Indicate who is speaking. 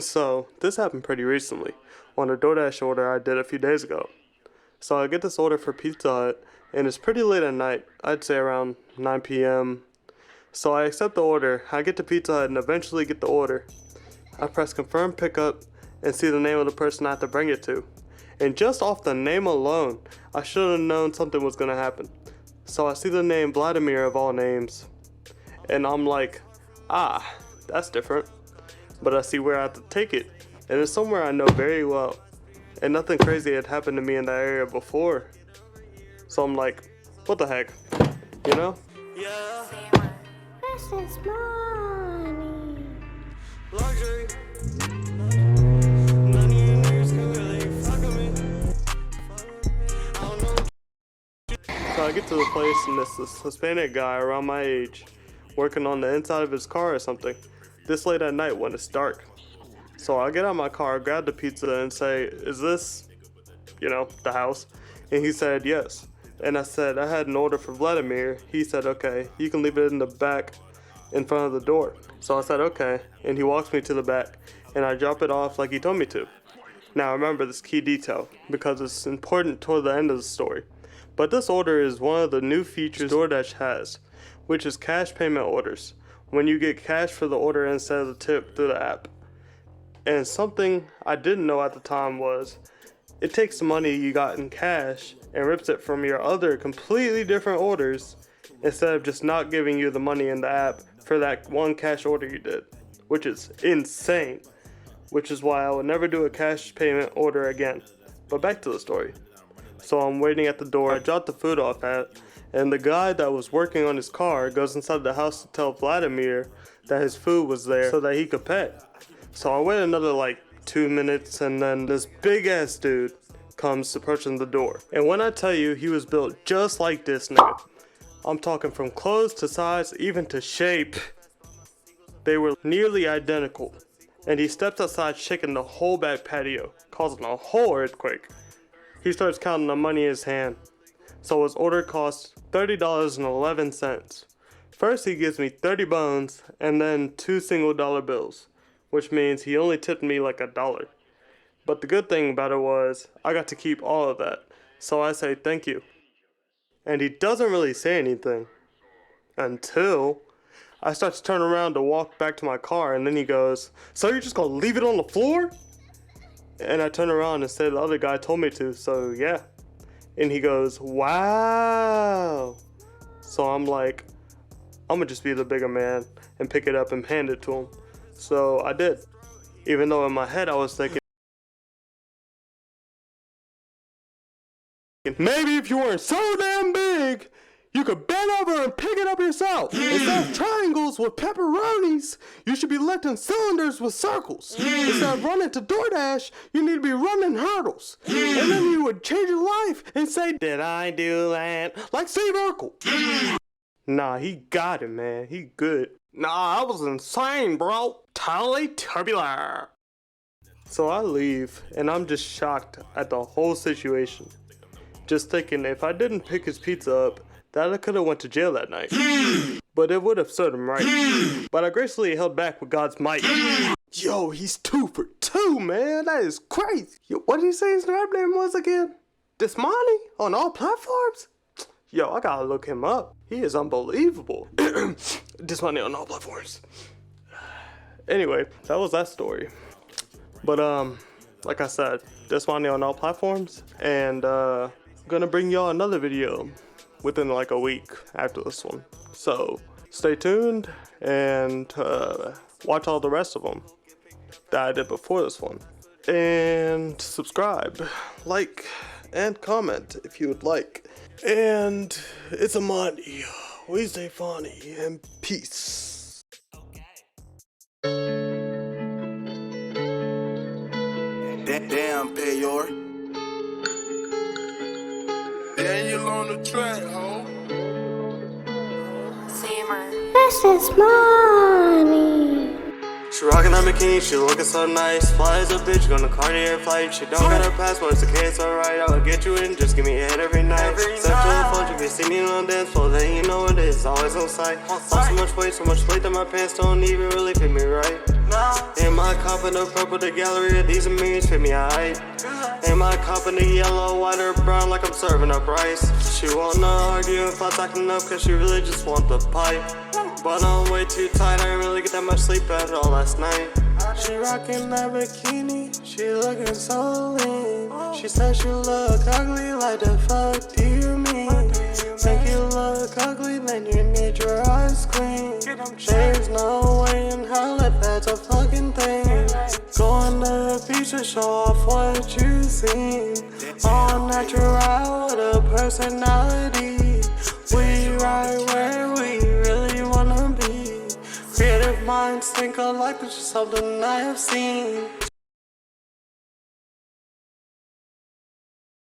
Speaker 1: So, this happened pretty recently, on a DoorDash order I did a few days ago. So I get this order for Pizza Hut, and it's pretty late at night, I'd say around 9 p.m. So I accept the order, I get to Pizza Hut and eventually get the order. I press confirm pickup and see the name of the person I have to bring it to. And just off the name alone, I should have known something was gonna happen. So I see the name Vladimir of all names, and I'm like, ah, that's different. But I see where I have to take it, and it's somewhere I know very well. And nothing crazy had happened to me in that area before. So I'm like, what the heck, you know?
Speaker 2: Yeah. This is money. Luxury. None of you niggas can really fuck with me. I don't know.
Speaker 1: So I get to the place and there's this Hispanic guy around my age working on the inside of his car or something. This late at night when it's dark. So I get out of my car, grab the pizza and say, is this, the house? And he said, yes. And I said, I had an order for Vladimir. He said, okay, you can leave it in the back in front of the door. So I said, okay. And he walks me to the back and I drop it off like he told me to. Now remember this key detail because it's important toward the end of the story. But this order is one of the new features DoorDash has, which is cash payment orders. When you get cash for the order instead of the tip through the app. And something I didn't know at the time was, it takes the money you got in cash and rips it from your other completely different orders instead of just not giving you the money in the app for that one cash order you did, which is insane, which is why I would never do a cash payment order again. But back to the story. So I'm waiting at the door, I dropped the food off at, and the guy that was working on his car goes inside the house to tell Vladimir that his food was there so that he could pay. So I wait another 2 minutes and then this big ass dude comes approaching the door. And when I tell you he was built just like this nigga, I'm talking from clothes to size, even to shape. They were nearly identical. And he steps outside shaking the whole back patio, causing a whole earthquake. He starts counting the money in his hand. So his order cost $30.11. First he gives me 30 bones and then 2 single-dollar bills, which means he only tipped me like $1. But the good thing about it was I got to keep all of that. So I say thank you. And he doesn't really say anything until I start to turn around to walk back to my car, and then he goes, so you're just gonna leave it on the floor? And I turn around and say the other guy told me to, so yeah. And he goes, wow. So I'm like, I'm gonna just be the bigger man and pick it up and hand it to him. So I did. Even though in my head I was thinking, maybe if you weren't so damn big, you could bend over and pick it up yourself. Instead of triangles with pepperonis, you should be lifting cylinders with circles. Instead of running to DoorDash, you need to be running hurdles. And then you would change your life and say, did I do that? Like Steve Urkel. Nah, he got it, man. He good. Nah, I was insane, bro. Totally tubular. So I leave, and I'm just shocked at the whole situation. Just thinking, if I didn't pick his pizza up, that I could have went to jail that night. But it would have served him right. But I gracefully held back with God's might. Yo, he's 2 for 2, man. That is crazy. Yo, what did he say his rap name was again? Desmoney on all platforms? Yo, I gotta look him up. He is unbelievable. Desmoney on all platforms. Anyway, that was that story. But like I said, Desmoney on all platforms, and I'm gonna bring y'all another video within a week after this one. So stay tuned and watch all the rest of them that I did before this one. And subscribe, like, and comment if you would like. And it's a money. We stay funny and peace.
Speaker 3: Damn, Payor. Daniel on the track, ho.
Speaker 2: This is money.
Speaker 1: She rockin' a bikini, she looking so nice. Fly as a bitch, gonna Cartier flight. She don't got her passport, it's okay, it's alright. I'll get you in, just give me a head every night. Sexual phone, you can see me on the dance floor, then you know it is, always on sight. Lost so much weight that my pants don't even really fit me right. In my cup in the purple, the gallery of these mirrors fit me alright. In my cup in the yellow, white or brown, like I'm serving up rice. She wanna argue if I'm talking up, cause she really just want the pipe. But I'm way too tired, I didn't really get that much sleep at all last night. She rockin' that bikini, she looking so lean. She said she look ugly, like the fuck do you mean? Make you look ugly, then you need your eyes clean. There's no way in hell that that's a fucking thing. Going to the beach to show off what you seen. All natural with a personality. We right where we really wanna be. Creative minds think alike, which is something I have seen.